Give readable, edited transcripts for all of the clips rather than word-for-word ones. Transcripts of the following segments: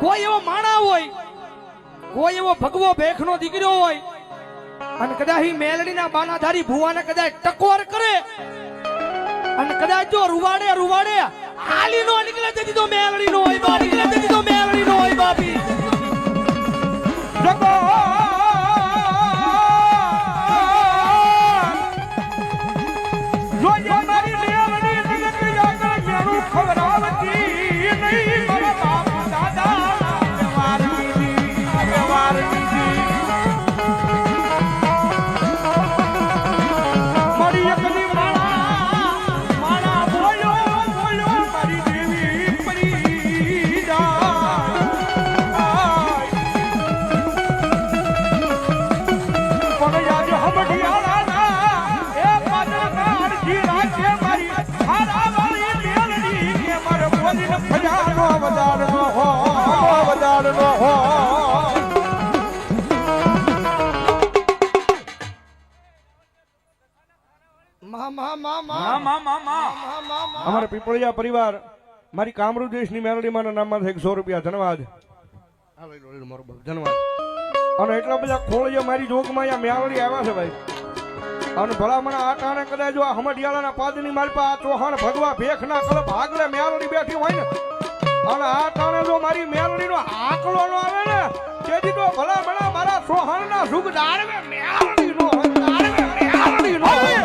કોઈ એવો માણા હોય, કોઈ એવો ભગવો ભેખનો દીકરો હોય અને કદાચ મેલડીના બાનાધારી ભુવાને કદાચ ટકોર કરે અને કદાચ જો રૂવાડે હાલી નો નીકળે તેથી તો મેલડી નો હોય બાપી, નીકળે તેથી તો મેલડી નો હોય બાપી. અમારા પીપળિયા પરિવાર મારી કામરૂ દેશની મેલડીમાં નામમાં 100 રૂપિયા ધન્યવાદ. ધન્યવાદ. અને એટલા બધા ખોળિયા મારી જોગમાં અહીંયા મેલડી આવ્યા છે ભાઈ. અને ભલામણા આ ટાણે કદાચ જો હમડિયાળાના પાદની માલપા આ ચૌહાણ ભગવા ભેખના કલપ આગલે મેલડી બેઠી હોય ને અને આ ટાણે જો મારી મેલડીનો આકલો નો આવે ને તેથી તો ભલામણા મારા ચૌહાણના સુખ દાડવે મેલડી નો હોય, દાડવે મેલડી નો હોય.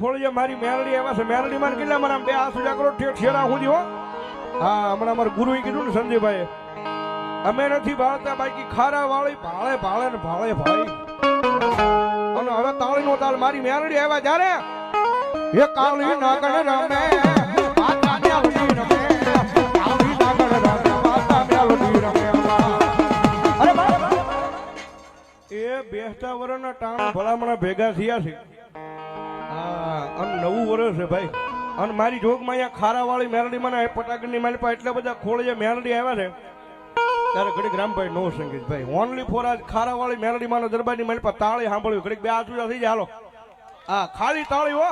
ખોળિયા મારી મેલડી આવ્યા છે. મેલડી માં કેટલા મને બે હાથ ઉજા કરો ઠેરા હું હો. હા હમણાં અમારા ગુરુએ કીધું ને સંજયભાઈ અમે નથી ભાળતા બાકી ખારા વાળી ભાળે ભાળે ને ભાળે ભાળી. અને હવે તાળી નો તાલ મારી મેલડી આવ્યા જ્યારે એ કાળી નાગણ રમે માતા મેલડી રમે, કાળી નાગણ રમે માતા મેલડી રમે. અરે એ બેસતા વરના ટાણા ભલામણા ભેગા થયા છે. અને 9 વર્ષ છે ભાઈ. અને મારી જોગમાં અહીંયા ખારાવાળી મેલડી મને પટાગણની મારી પાસે એટલા બધા ખોળે મેલડી આવ્યા છે ત્યારે ઘડીક રામભાઈ નો સંગીત ભાઈ ઓનલી ફોર આજ ખારાવાળી મેલડી માનો દરબારની મારી પાસે તાળી સાંભળ્યું ઘડીક બે હાથ થઈ જાય. હાલો હા ખાલી તાળી હો.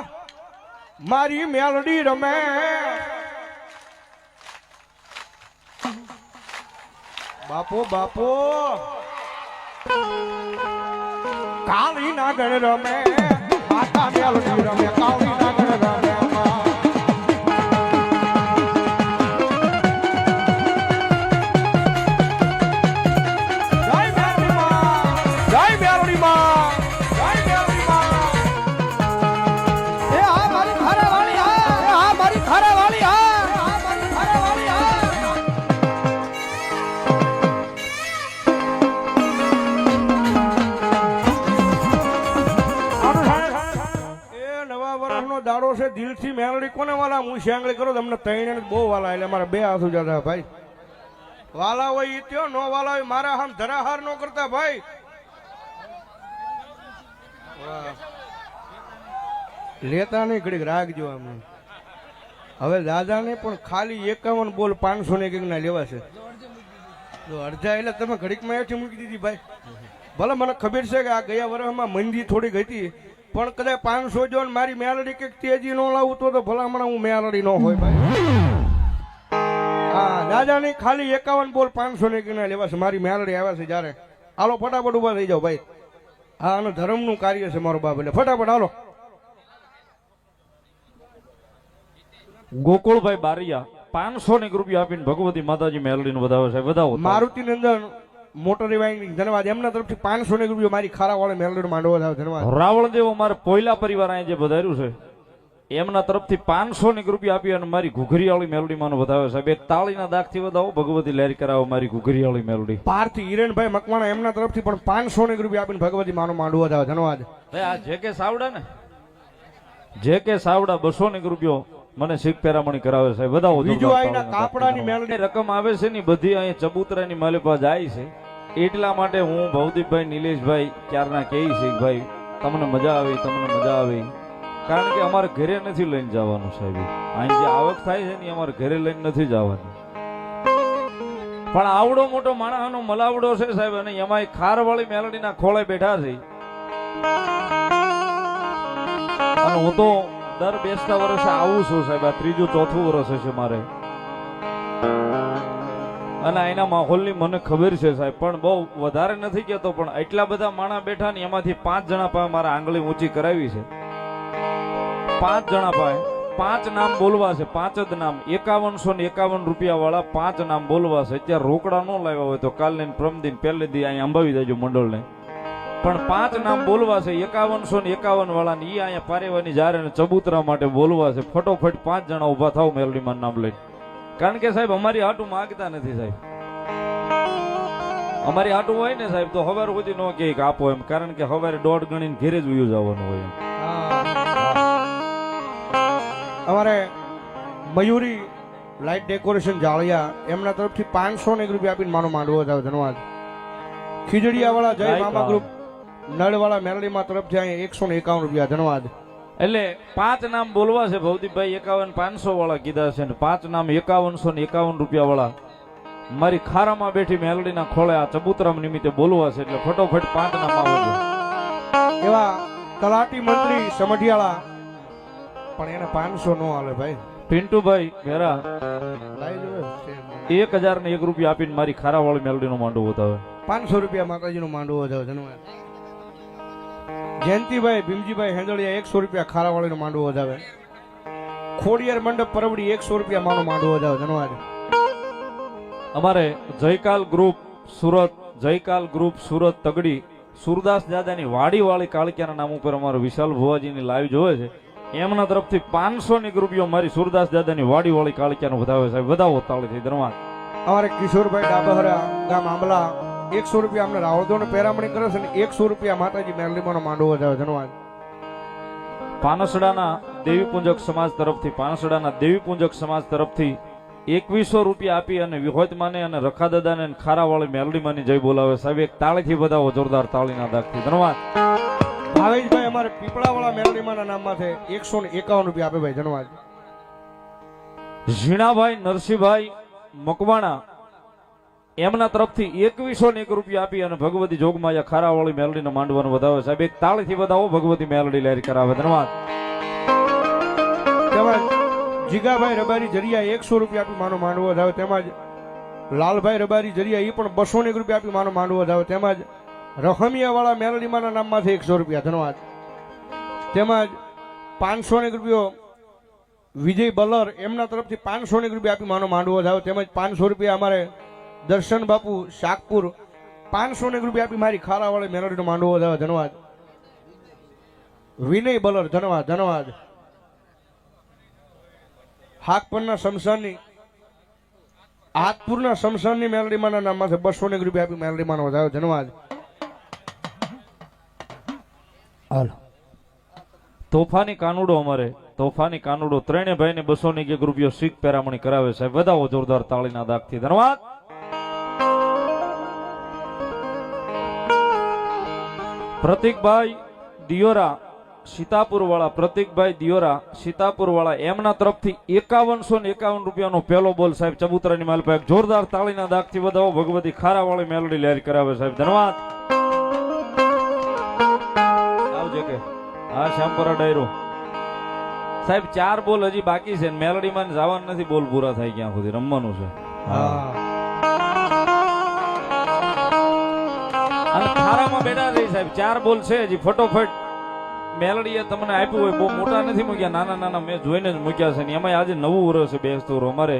મારી મેલડી રમે બાપો બાપો કાળી નાગણ રમે માતા મેલડી રમે કાળી નાગણ રમે. દાડો છે દિલથી મેલડી કોને વાલા હું શ્યાંગળી કરો તમને તૈણ બહુ વાલા એટલે મારા બે હાથ ઉજાતા ભાઈ. વાલા હોય ઈ ત્યો નો વાલા હોય મારા આમ ધરાહાર નો કરતા ભાઈ. લેતા નહીં ઘડીક રાખજો આમ. હવે દાદા ને પણ ખાલી 51 બોલ 500 ને કંઈક ના લેવા છે. જો અડધા એટલે તમે ઘડીક માં એથી મૂકી દીધી ભાઈ. ભલે મને ખબર છે કે આ ગયા વર્ષમાં મંદી થોડીક હતી પણ કદાચ 500 જો મારી મેલડી કઈક તેજી નો લાવું તો ભલામણા હું મેલડી નો હોય ભાઈ. હા દાદા ની ખાલી 51 બોલ 500 ને કંઈક ના લેવા છે. મારી મેલડી આવ્યા છે જયારે. હાલો ફટાફટ ઉભા થઈ જાઓ ભાઈ. હા અને ધર્મ નું કાર્ય છે મારો બાપ એટલે ફટાફટ હાલો. ગોકુળભાઈ બારિયા 500 રૂપિયા આપીને ભગવતી માતાજી મેલડી નું વધાવે છે. વધાવો મારુતિ નંદન મોટર રિવાઇન્ડિંગ ધન્યવાદ. એમના તરફથી 500 રૂપિયા મારી ખારા વાળા મેલડી માંડવો થાય ધન્યવાદ. રાવળ દેવ અમારે પોયલા પરિવાર અહીં જે વધાર્યું છે એમના તરફથી 500 રૂપિયા આપી અને મારી ઘુઘરીવાળી મેલોડીમાં વધાવે સાહેબ. એક તાળીના દાગથી વધાવો ભગવતી લહેર કરાવો મારી ઘુઘરીવાળી મેલોડી. પારથી હિરેનભાઈ મકવાણા એમના તરફથી પણ 500 રૂપિયા આપીને ભગવતી માનો માંડવો જાવ. ધન્યવાદ. ભાઈ આ જે કે સાવડા ને જે કે સાવડા 200 રૂપિયો મને શીખ પેરામણી કરાવે સાહેબ. વધાવો બીજું આઈના કાપડાની મેલડી રકમ આવે છે ને બધી અહીં ચબૂતરાની માલિપા જાય છે. એટલા માટે હું ભવદીપભાઈ નિલેશભાઈ ક્યારના કહી છે કે ભાઈ તમને મજા આવી તમને મજા આવી. કારણ કે અમારે ઘરે નથી લઈને જવાનું સાહેબ. અહીં જે આવક થાય છે ને અમારે ઘરે લઈને નથી જવાનું. પણ આવડો મોટો માણસનો મલાવડો છે સાહેબ અને એમાં ખારવાળી મેલડીના ખોળે બેઠા છે. અને હું તો દર બેસતા વર્ષે આવું છું સાહેબ. આ 3જું 4થું વર્ષ છે મારે. અને એના માહોલની મને ખબર છે સાહેબ. પણ બહુ વધારે નથી કહેતો પણ એટલા બધા માણસ બેઠા ને એમાંથી 5 જણા પાસે મારા આંગળી ઊંચી કરાવી છે. 5 જણા પાસે 5 નામ બોલવા છે. 5 જ નામ 5151 રૂપિયા વાળા 5 નામ બોલવા છે. અત્યારે રોકડા ન લાવ્યા હોય તો કાલ ને પ્રમદિન પહેલે દી અહીંયા અંબાવી દેજો મંડળને. પણ 5 નામ બોલવા છે 5151 વાળા ને ઈ અહીંયા પારેવાની જારે ને ચબૂતરા માટે બોલવા છે. ફટોફટ 5 જણા ઉભા થાવ મેલડીમાં નામ લઈને. કારણ કે સાહેબ અમારી હાટું માંગતા નથી સાહેબ. અમારી હાટું હોય ને સાહેબ તો હવાર સુધી ન કે આપો એમ. કારણ કે હવારે 1.5 ગણીને ઘેરે જ ઉયું જવાનું હોય. અમારે મયુરી લાઇટ ડેકોરેશન જાળિયા એમના તરફથી 500 રૂપિયા આપીને માનો માંડવો જાવ. ધન્યવાદ. ખીજડીયા વાળા જય મામા ગ્રુપ નળવાળા મેલડીમાં તરફથી અહીંયા 151 રૂપિયા. ધન્યવાદ. એટલે 5 નામ બોલવા છે ભવદીપભાઈ 51500 વાળા કીધા છે ને 5 નામ 5151 રૂપિયા વાળા મારી ખારામાં બેઠી મેલડીના ખોળે આ ચબૂતરામ નિમિત્તે બોલવા છે. એટલે ફટોફટ 5 નામ આવજો. એવા તલાટી મંત્રી સમઢિયાળા પણ એને 500 નો હાલે ભાઈ. પિન્ટુભાઈ ભેરા લાઈ દેવે 1001 રૂપિયા આપીને મારી ખારાવાળી મેલડીનો માંડવો બતાવે. 500 રૂપિયા માતાજીનો માંડવો જાવ. ધન્યવાદ. જયંતિભાઈ ભીમજીભાઈ હેંદળિયા 100 રૂપિયા ખારાવાળીનો માંડવો વધાવે. ખોડિયાર મંડપ પરવડી 100 રૂપિયા માનો માંડવો વધાવે. ધન્યવાદ. અમારે જયકાલ ગ્રુપ સુરત જયકાલ ગ્રુપ સુરત તગડી સુરદાસ દાદાની વાડીવાળી કાળકિયાના નામ ઉપર અમારો વિશાલ ભુવાજીની લાઈવ જોવે છે. એમના તરફથી 500 રૂપિયો મારી સુરદાસ દાદાની વાડીવાળી કાળકિયાનો વધાવે સાહેબ. વધાવો તાળીથી. ધન્યવાદ. અમારે કિશોરભાઈ ડાબહરા ગામ આંબલા 100 રૂપિયા અમને રાવળદોને પેરામણી કરે છે ને 100 રૂપિયા માતાજી મેલડીમાંનો માંડવો વધાવે. ધન્યવાદ. પાનસડાના દેવીપૂંજક સમાજ તરફથી પાનસડાના દેવીપૂંજક સમાજ તરફથી 2100 રૂપિયા આપી અને વિહોતમાને અને રખાદાદાને અને ખારાવાળી મેલડીમાંની જય બોલાવે સાહેબ. એક તાળીથી વધાવો જોરદાર તાળીના દાગથી. ધન્યવાદ. ભાવેશભાઈ અમારે પીપળાવાળા મેલડીમાંના નામમાં છે 151 રૂપિયા આપે ભાઈ. ધન્યવાદ. ઝીણાભાઈ નરસિંહભાઈ મકવાણા એમના તરફથી 2101 રૂપિયા આપી અને ભગવતી જોગમાયા ખારાવાળી મેલડીને માંડવાનું વધાવે સાહેબ. એક તાળીથી વધાવો ભગવતી મેલડી લહેર કરાવે. ધન્યવાદ. તેમજ જીગાભાઈ રબારી જરિયા 100 રૂપિયા આપી માનો માંડવો વધાવે. તેમજ લાલભાઈ રબારી જરિયા એ પણ 201 રૂપિયા આપી માનો માંડવો વધાવે. તેમજ રખમિયાવાળા મેલડીમાંના નામમાંથી 100 રૂપિયા. ધન્યવાદ. તેમજ 501 રૂપિયો વિજય બલર એમના તરફથી 501 રૂપિયા આપી માનો માંડવો વધાવે. તેમજ 500 રૂપિયા અમારે દર્શન બાપુ શાકપુર 501 રૂપિયા આપી મારી ખારાવાળી મેલડીનો માંડવો વધાવે. ધન્યવાદ. વિનય બલર ધન્યવાદ. ધન્યવાદ. હાકપરના શમશાનની હાથપુરના શમશાનની મેલડીમાંના નામમાંથી 201 રૂપિયા આપી મેલડીમાંનો વધાવે. ધન્યવાદ. હાલો. તોફાની કાનુડો અમારે તોફાની કાનુડો 3 ભાઈને 201 રૂપિયો શીખ પેરામણી કરાવે સાહેબ. વધાવો જોરદાર તાળીના દાગથી. ધન્યવાદ. પ્રતિકભાઈ દિયોરા સીતાપુર વાળા પ્રતિકભાઈ દિયોરા સીતાપુર વાળા એમના તરફથી 5151 રૂપિયાનો પહેલો બોલ સાહેબ. ચબૂતરાની માલ પર જોરદાર તાળીના દાગથી વધાવો ભગવતી ખારાવાળી મેલડી લહેર કરાવે સાહેબ. ધન્યવાદ. આવજે કે હા શ્યામપરા ડાયરો સાહેબ. 4 બોલ હજી બાકી છે. મેલડીમાં જવાનું નથી. બોલ પૂરા થાય ક્યાં સુધી રમવાનું છે. અને ખારામાં બેઠા રહી સાહેબ. 4 બોલ છે હજી. ફટોફટ મેલડીએ તમને આપ્યું હોય. બહુ મોટા નથી મૂક્યા. નાના નાના મેં જોઈને જ મૂક્યા છે. એમાં આજે નવું વર્ષ છે. બેસતું અમારે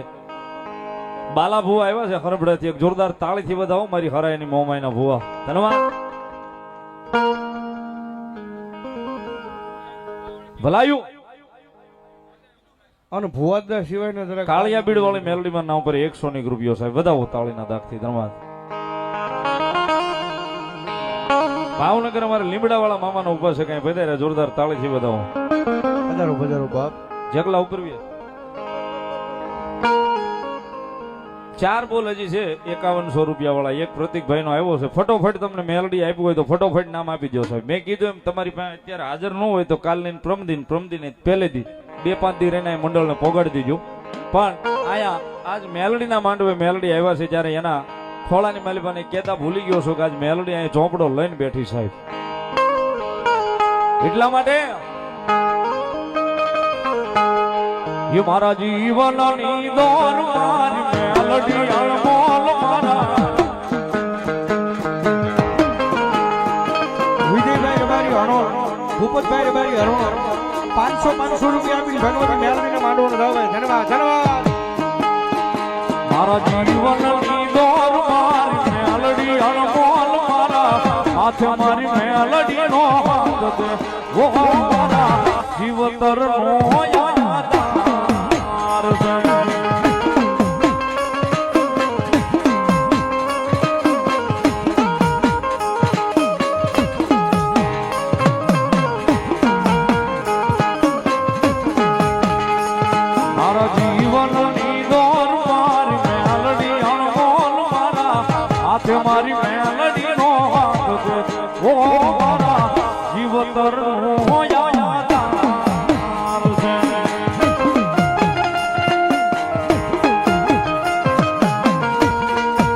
બાલા ભુવા આવ્યા છે ખરબડાથી. એક જોરદાર તાળીથી વધાવો મારી હરાયની મોમાઈના ભુવા. ધન્યવાદ. ભલાયું અને ભુવાદા સિવાયના જરા કાળિયા બીડ વાળી મેલડીમાં નામ પર 100 રૂપિયો સાહેબ વધાવો તાળીના દાખથી ધન્યવાદ. ભાવનગર અમારે લીમડા વાળા મામાનો ઉભા છે કઈ વધારે જોરદાર તાળીથી વધાવો. પધારો બાપ. જગલા ઉપર બી 4 બોલ હજી છે 5100 રૂપિયા વાળા. એક પ્રતિકભાઈ નો આવ્યો છે. ફટોફટ તમને મેલડી આપ્યું હોય તો ફટોફટ નામ આપી દો સાહેબ. મેં કીધું એમ તમારી પાસે અત્યારે હાજર ન હોય તો કાલની પ્રમદિન પહેલે દી 2-5 દી રહીને મંડળને પોગાડી દીજો. પણ આયા આજ મેલડીના માંડવે મેલડી આવ્યા છે ત્યારે એના ખોળાની માલિબાને કેતા ભૂલી ગયો છો કે આજ મેલડી અહીં ચોપડો લઈને બેઠી સાહેબ. એટલા માટે ये मारा जीवन नी दौर मारी मेलडी अनमोल मारा વિજયભાઈ રબારી હરોળ, ભૂપતભાઈ રબારી હરોળ 500 રૂપિયા આપીને ભગવાન મેલડીને માંડવાનો રાવે. ધન્યવાદ ધન્યવાદ. मारा जीवन नी दौर मारी मेलडी अनमोल मारा हाथ मारी मेलडी नो हाथ दे वो मारा जीवतर नो याद મારા જીવનની દોર મારી મેલડી અણમોલ મારા હાથે મારી મેલડીનો હાથ દે ઓ મારા જીવતરનો યાદ આવશે.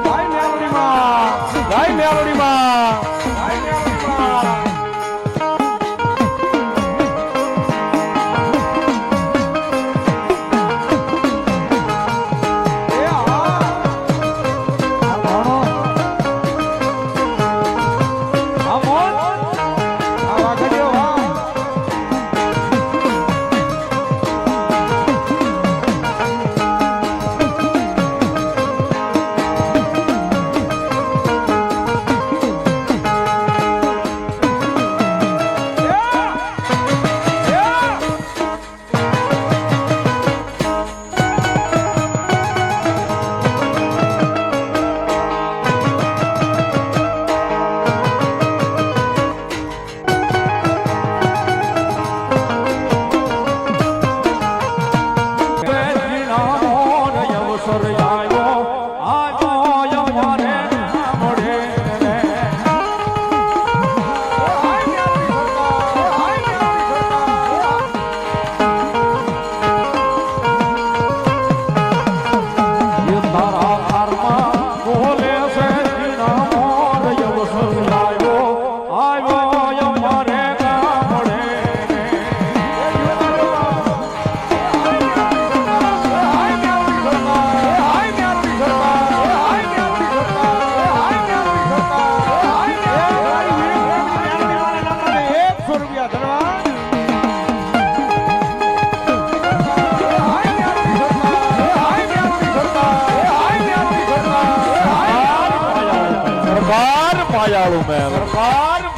ભાઈ મેલડીમાં, ભાઈ મેલડીમાં, ભાઈ મેલડીમાં. એ હા. આ ભણો. આ મોલ આ વાઘડીઓ હા.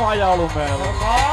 માયાળું મેલ